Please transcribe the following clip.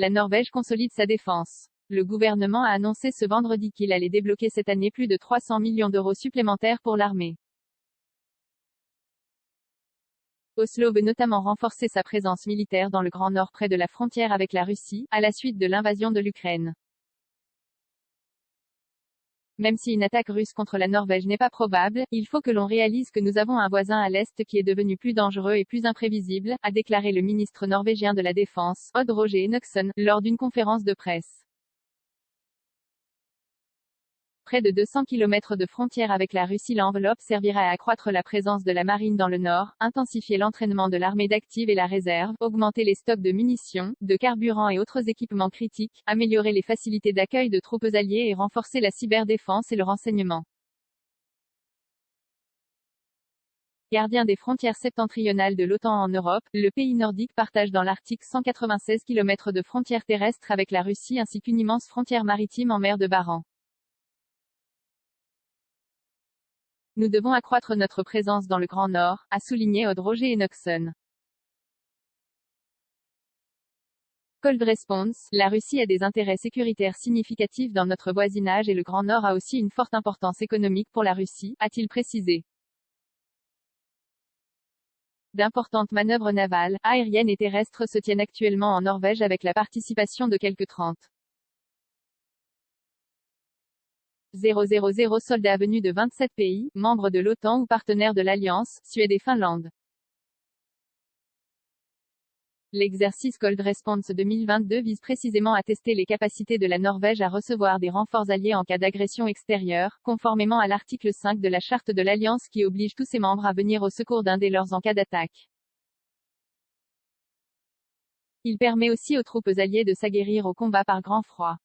La Norvège consolide sa défense. Le gouvernement a annoncé ce vendredi qu'il allait débloquer cette année plus de 300 millions d'euros supplémentaires pour l'armée. Oslo veut notamment renforcer sa présence militaire dans le Grand Nord près de la frontière avec la Russie, à la suite de l'invasion de l'Ukraine. Même si une attaque russe contre la Norvège n'est pas probable, il faut que l'on réalise que nous avons un voisin à l'Est qui est devenu plus dangereux et plus imprévisible, a déclaré le ministre norvégien de la Défense, Odd Roger Enoksen, lors d'une conférence de presse. Près de 200 km de frontière avec la Russie. L'enveloppe servira à accroître la présence de la marine dans le nord, intensifier l'entraînement de l'armée d'active et la réserve, augmenter les stocks de munitions, de carburant et autres équipements critiques, améliorer les facilités d'accueil de troupes alliées et renforcer la cyberdéfense et le renseignement. Gardien des frontières septentrionales de l'OTAN en Europe, le pays nordique partage dans l'Arctique 196 km de frontières terrestres avec la Russie ainsi qu'une immense frontière maritime en mer de Barents. Nous devons accroître notre présence dans le Grand Nord, a souligné Odd Roger Enoksen. Cold Response, la Russie a des intérêts sécuritaires significatifs dans notre voisinage et le Grand Nord a aussi une forte importance économique pour la Russie, a-t-il précisé. D'importantes manœuvres navales, aériennes et terrestres se tiennent actuellement en Norvège avec la participation de quelques 30 000 soldats venus de 27 pays, membres de l'OTAN ou partenaires de l'Alliance, Suède et Finlande. L'exercice Cold Response 2022 vise précisément à tester les capacités de la Norvège à recevoir des renforts alliés en cas d'agression extérieure, conformément à l'article 5 de la Charte de l'Alliance qui oblige tous ses membres à venir au secours d'un des leurs en cas d'attaque. Il permet aussi aux troupes alliées de s'aguerrir au combat par grand froid.